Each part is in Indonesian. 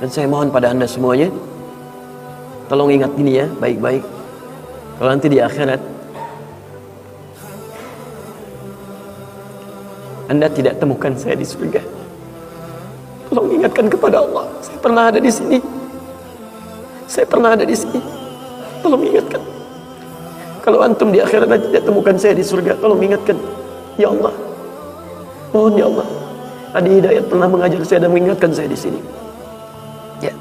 Dan saya mohon pada anda semuanya, tolong ingat ini ya, baik-baik. Kalau nanti di akhirat anda tidak temukan saya di surga, tolong ingatkan kepada Allah, saya pernah ada di sini. Saya pernah ada di sini. Tolong ingatkan. Kalau antum di akhirat tidak temukan saya di surga, tolong ingatkan. Ya Allah, mohon ya Allah. Adi Hidayat pernah mengajar saya dan mengingatkan saya di sini. Ya.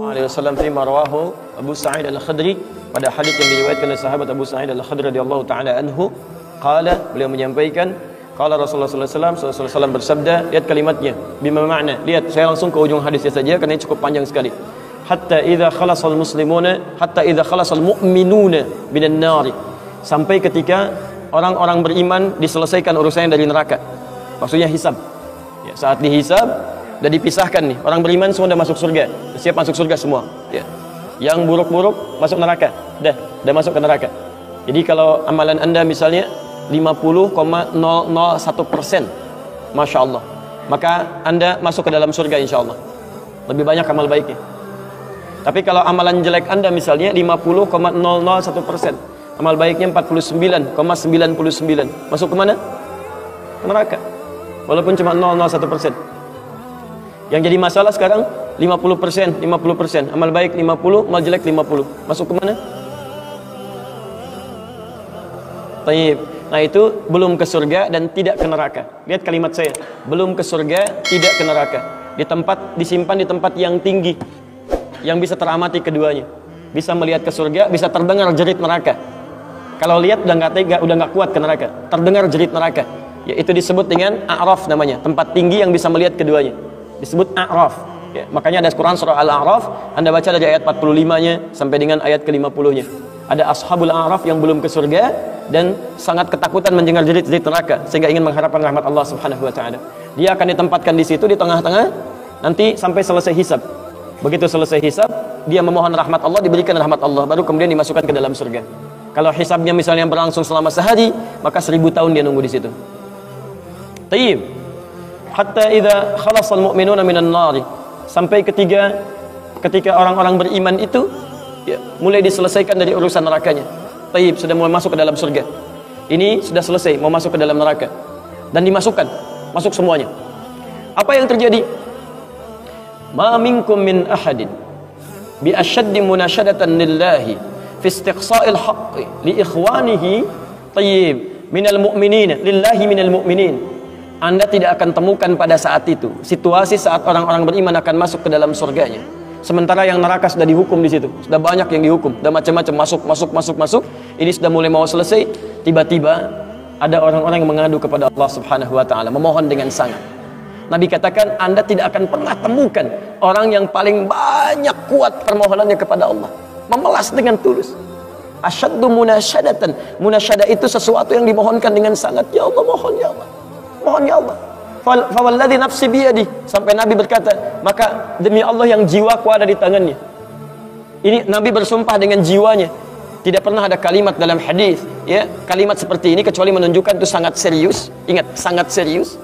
Alaihi wasallam fi marwahu Abu Sa'id Al-Khudri, pada hadis yang diriwayatkan oleh sahabat Abu Sa'id Al-Khudri radhiyallahu taala anhu, qala, beliau menyampaikan, qala Rasulullah sallallahu alaihi wasallam bersabda, lihat kalimatnya, bima makna. Lihat, saya langsung ke ujung hadisnya saja karena ini cukup panjang sekali. Hatta idza khalasal muslimuna, hatta idza khalasal mu'minuna minan nar, sampai ketika orang-orang beriman diselesaikan urusannya dari neraka. Maksudnya hisab. Ya, saat dihisab dan dipisahkan nih, orang beriman semua sudah masuk surga, siap masuk surga semua. Ya. Yang buruk-buruk masuk neraka, dah masuk ke neraka. Jadi kalau amalan anda misalnya 50,001%, masya Allah, maka anda masuk ke dalam surga insya Allah. Lebih banyak amal baiknya. Tapi kalau amalan jelek anda misalnya 50,001%, amal baiknya 49,99, masuk ke mana? Ke neraka. Walaupun cuma 0,01%. Yang jadi masalah sekarang 50%, amal baik 50, amal jelek 50. Masuk ke mana? Taib. Nah itu belum ke surga dan tidak ke neraka. Lihat kalimat saya, belum ke surga, tidak ke neraka. Disimpan di tempat yang tinggi, yang bisa teramati keduanya. Bisa melihat ke surga, bisa terdengar jerit neraka. Kalau lihat udah nggak tega, udah nggak kuat ke neraka. Terdengar jerit neraka. Yaitu disebut dengan A'raf namanya, tempat tinggi yang bisa melihat keduanya. Disebut A'raf. Ya, makanya ada Quran surah Al-A'raf, anda baca dari ayat 45-nya sampai dengan ayat ke-50-nya. Ada ashabul A'raf yang belum ke surga dan sangat ketakutan mendengar jerit-jerit neraka sehingga ingin mengharapkan rahmat Allah Subhanahu wa taala. Dia akan ditempatkan di situ di tengah-tengah nanti sampai selesai hisab. Begitu selesai hisab, dia memohon rahmat Allah, diberikan rahmat Allah, baru kemudian dimasukkan ke dalam surga. Kalau hisabnya misalnya berlangsung selama sehari, maka 1000 tahun dia nunggu di situ. Tayyib. Hatta idza khalasal mu'minuna minan nar, sampai ketika orang-orang beriman itu ya, mulai diselesaikan dari urusan nerakanya. Tayyib, sudah mulai masuk ke dalam surga. Ini sudah selesai, mau masuk ke dalam neraka. Dan dimasukkan, masuk semuanya. Apa yang terjadi? Ma minkum min ahadin bi ashaddi munashadatan lillahi fi istiqsa'il haqqi li ikhwanihi tayyib minal mu'minin lillahi minal mu'minin. Anda tidak akan temukan pada saat itu situasi saat orang-orang beriman akan masuk ke dalam surganya, sementara yang neraka sudah dihukum di situ, sudah banyak yang dihukum, sudah macam-macam masuk. Ini sudah mulai mau selesai, tiba-tiba ada orang-orang yang mengadu kepada Allah Subhanahu wa taala, memohon dengan sangat. Nabi katakan, Anda tidak akan pernah temukan orang yang paling banyak kuat permohonannya kepada Allah, memelas dengan tulus. Asyaddu munasyadatan. Munasyadah itu sesuatu yang dimohonkan dengan sangat. Ya Allah, mohon ya Allah. Mohon ya Allah. Fawalladzi nafsi biyadi, sampai Nabi berkata, maka demi Allah yang jiwaku ada di tangannya. Ini Nabi bersumpah dengan jiwanya. Tidak pernah ada kalimat dalam hadis, ya, kalimat seperti ini kecuali menunjukkan itu sangat serius. Ingat, sangat serius.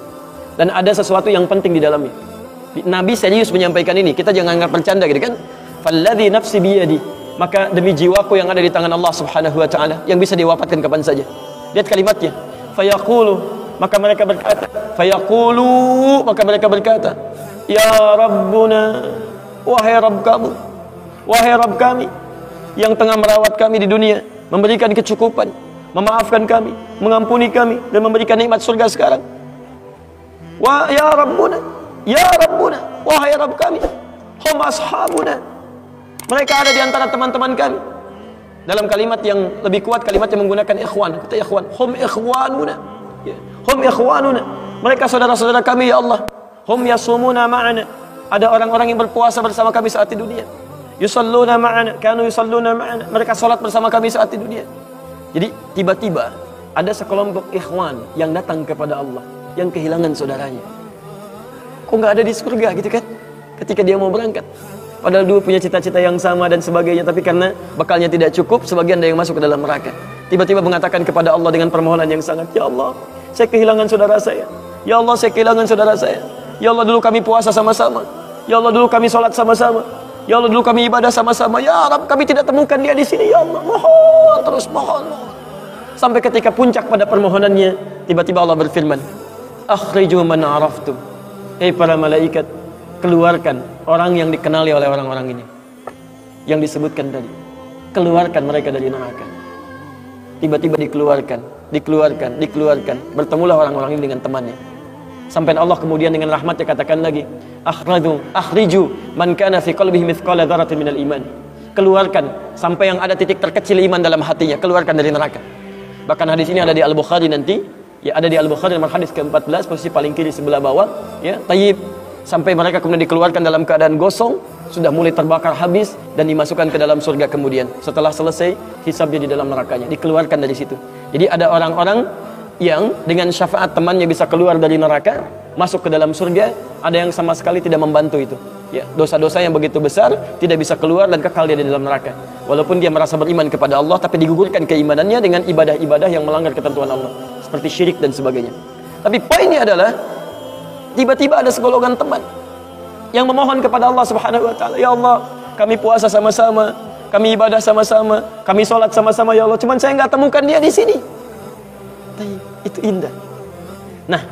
Dan ada sesuatu yang penting di dalamnya. Nabi serius menyampaikan ini. Kita jangan anggap bercanda gitu kan. Falladzi nafsi biyadi, maka demi jiwaku yang ada di tangan Allah Subhanahu wa taala, yang bisa diwafatkan kapan saja. Lihat kalimatnya. Fayaqulu, maka mereka berkata, fayaqulu, maka mereka berkata, ya Rabbuna, wahai Rabb kami yang tengah merawat kami di dunia, memberikan kecukupan, memaafkan kami, mengampuni kami, dan memberikan nikmat surga sekarang. Wa ya Rabbuna, wahai Rabb kami, hum ashabuna, mereka ada di antara teman-teman kami. Dalam kalimat yang lebih kuat, kalimat yang menggunakan ikhwan, kata ikhwan, hum ikhwanuna, ya. Hum ikhwanuna, mereka saudara-saudara kami ya Allah. Hum yasumuna ma'ana, ada orang-orang yang berpuasa bersama kami saat di dunia. Yusalluna ma'ana, kanu yusalluna ma'ana, mereka salat bersama kami saat di dunia. Jadi tiba-tiba ada sekelompok ikhwan yang datang kepada Allah, yang kehilangan saudaranya. Kok nggak ada di surga gitu kan? Ketika dia mau berangkat, padahal dulu punya cita-cita yang sama dan sebagainya, tapi karena bekalnya tidak cukup, sebagian ada yang masuk ke dalam neraka. Tiba-tiba mengatakan kepada Allah dengan permohonan yang sangat, ya Allah, saya kehilangan saudara saya. Ya Allah, saya kehilangan saudara saya. Ya Allah, dulu kami puasa sama-sama. Ya Allah, dulu kami sholat sama-sama. Ya Allah, dulu kami ibadah sama-sama. Ya Rabb, kami tidak temukan dia di sini. Ya Allah, mohon, terus mohon. Sampai ketika puncak pada permohonannya, tiba-tiba Allah berfirman, akhriju man araftum. Hei para malaikat, keluarkan orang yang dikenali oleh orang-orang ini, yang disebutkan tadi. Keluarkan mereka dari neraka. Tiba-tiba dikeluarkan. Bertemulah orang-orang ini dengan temannya. Sampai Allah kemudian dengan rahmatnya katakan lagi, akhriju man kana fi qalbihi mithqala dzarratin minal iman. Keluarkan sampai yang ada titik terkecil iman dalam hatinya, keluarkan dari neraka. Bahkan hadis ini ada di Al-Bukhari nanti, ya ada di Al-Bukhari nomor hadis ke-14, posisi paling kiri sebelah bawah, ya, tayyib. Sampai mereka kemudian dikeluarkan dalam keadaan gosong, sudah mulai terbakar habis dan dimasukkan ke dalam surga kemudian. Setelah selesai hisabnya di dalam nerakanya, dikeluarkan dari situ. Jadi ada orang-orang yang dengan syafaat temannya bisa keluar dari neraka, masuk ke dalam surga. Ada yang sama sekali tidak membantu itu. Ya, dosa-dosa yang begitu besar tidak bisa keluar dan kekal dia di dalam neraka. Walaupun dia merasa beriman kepada Allah, tapi digugurkan keimanannya dengan ibadah-ibadah yang melanggar ketentuan Allah, seperti syirik dan sebagainya. Tapi poinnya adalah tiba-tiba ada segolongan teman yang memohon kepada Allah Subhanahu wa taala, ya Allah, kami puasa sama-sama, kami ibadah sama-sama, kami sholat sama-sama, ya Allah, cuman saya nggak temukan dia di sini. Itu indah. Nah,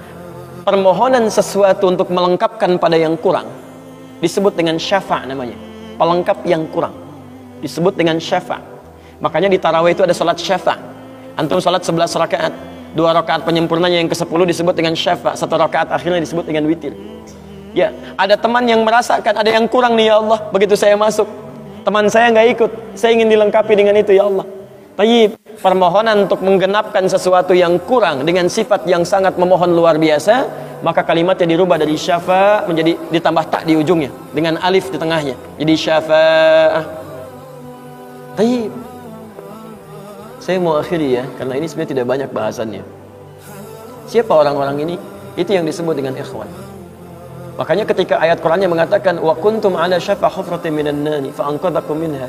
permohonan sesuatu untuk melengkapkan pada yang kurang disebut dengan syafa' namanya. Pelengkap yang kurang disebut dengan syafa'. Makanya di tarawih itu ada sholat syafa'. Antum sholat 11 rakaat, 2 rakaat penyempurnanya yang ke-10 disebut dengan syafa', 1 rakaat akhirnya disebut dengan witir. Ya, ada teman yang merasakan ada yang kurang nih, ya Allah, begitu saya masuk, teman saya nggak ikut, saya ingin dilengkapi dengan itu, ya Allah. Tayyib, permohonan untuk menggenapkan sesuatu yang kurang dengan sifat yang sangat memohon luar biasa, maka kalimatnya dirubah dari syafa' menjadi ditambah tak di ujungnya dengan alif di tengahnya, jadi syafa'ah. Tayyib, saya mau akhiri ya, karena ini sebenarnya tidak banyak bahasannya. Siapa orang-orang ini? Itu yang disebut dengan ikhwan. Makanya ketika ayat Qur'annya mengatakan wa kuntum ala syafa hufratin minan nari fa anqadhakum minha,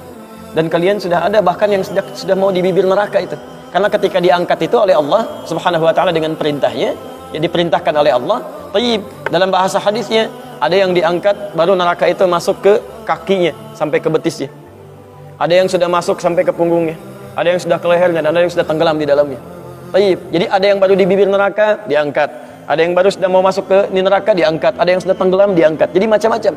dan kalian sudah ada bahkan yang sudah mau di bibir neraka itu. Karena ketika diangkat itu oleh Allah Subhanahu wa taala dengan perintahnya, ya diperintahkan oleh Allah. Tayyib, dalam bahasa hadisnya ada yang diangkat baru neraka itu masuk ke kakinya sampai ke betisnya. Ada yang sudah masuk sampai ke punggungnya, ada yang sudah ke lehernya, dan ada yang sudah tenggelam di dalamnya. Tayyib, jadi ada yang baru di bibir neraka diangkat, ada yang baru sudah mau masuk ke neraka diangkat, ada yang sudah tenggelam diangkat. Jadi macam-macam.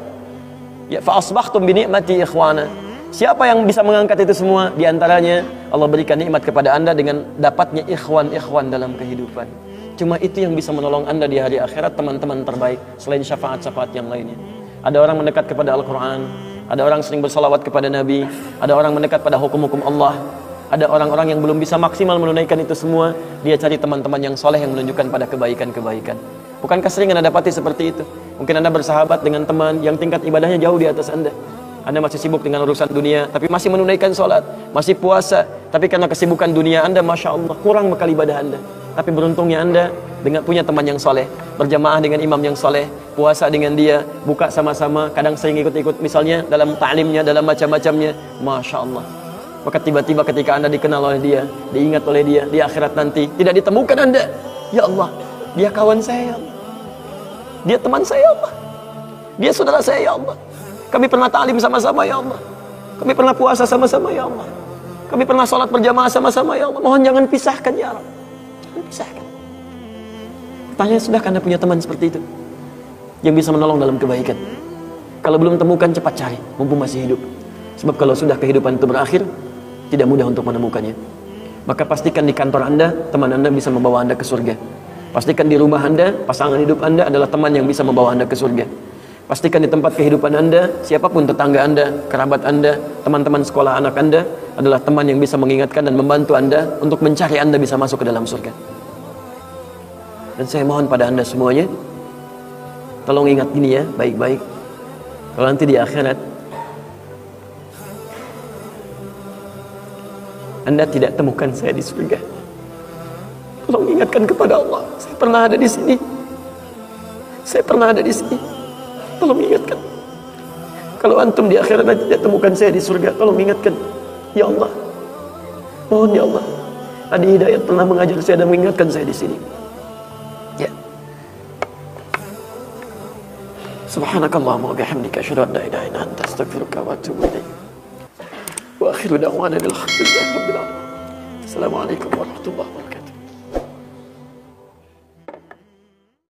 Ya, fa asbahtum bi ni'mati ikhwana. Siapa yang bisa mengangkat itu semua? Di antaranya Allah berikan nikmat kepada Anda dengan dapatnya ikhwan-ikhwan dalam kehidupan. Cuma itu yang bisa menolong Anda di hari akhirat, teman-teman terbaik selain syafaat-syafaat yang lainnya. Ada orang mendekat kepada Al-Qur'an, ada orang sering bersalawat kepada Nabi, ada orang mendekat pada hukum-hukum Allah. Ada orang-orang yang belum bisa maksimal menunaikan itu semua, dia cari teman-teman yang soleh yang menunjukkan pada kebaikan-kebaikan. Bukankah sering Anda dapati seperti itu? Mungkin Anda bersahabat dengan teman yang tingkat ibadahnya jauh di atas Anda. Anda masih sibuk dengan urusan dunia, tapi masih menunaikan sholat, masih puasa, tapi karena kesibukan dunia Anda, Masya Allah, kurang bekal ibadah Anda. Tapi beruntungnya Anda dengan punya teman yang soleh, berjamaah dengan imam yang soleh, puasa dengan dia, buka sama-sama, kadang sering ikut-ikut misalnya dalam ta'limnya, dalam macam-macamnya, Masya Allah. Maka tiba-tiba ketika Anda dikenal oleh dia, diingat oleh dia, di akhirat nanti tidak ditemukan Anda, ya Allah, dia kawan saya, ya Allah, dia teman saya, ya Allah, dia saudara saya, ya Allah, kami pernah ta'lim sama-sama, ya Allah, kami pernah puasa sama-sama, ya Allah, kami pernah sholat berjamaah sama-sama, ya Allah, mohon jangan pisahkan, ya Allah, jangan pisahkan. Tanya, sudahkah Anda punya teman seperti itu yang bisa menolong dalam kebaikan? Kalau belum temukan, cepat cari mumpung masih hidup. Sebab kalau sudah kehidupan itu berakhir, tidak mudah untuk menemukannya. Maka pastikan di kantor Anda, teman Anda bisa membawa Anda ke surga. Pastikan di rumah Anda, pasangan hidup Anda adalah teman yang bisa membawa Anda ke surga. Pastikan di tempat kehidupan Anda, siapapun tetangga Anda, kerabat Anda, teman-teman sekolah anak Anda adalah teman yang bisa mengingatkan dan membantu Anda untuk mencari Anda bisa masuk ke dalam surga. Dan saya mohon pada Anda semuanya, tolong ingat ini ya, baik-baik. Kalau nanti di akhirat Anda tidak temukan saya di surga, tolong ingatkan kepada Allah, saya pernah ada di sini, saya pernah ada di sini, tolong ingatkan. Kalau antum di akhirat nanti tidak temukan saya di surga, tolong ingatkan, ya Allah, mohon ya Allah, Adi Hidayat pernah mengajar saya dan mengingatkan saya di sini. Ya, Subhanakallahumma wa bihamdika asyhadu an la ilaha illa anta astaghfiruka wa atubu ilaik. Wa akhiru da'wana alhamdulillahi rabbil alamin. Assalamualaikum warahmatullahi wabarakatuh.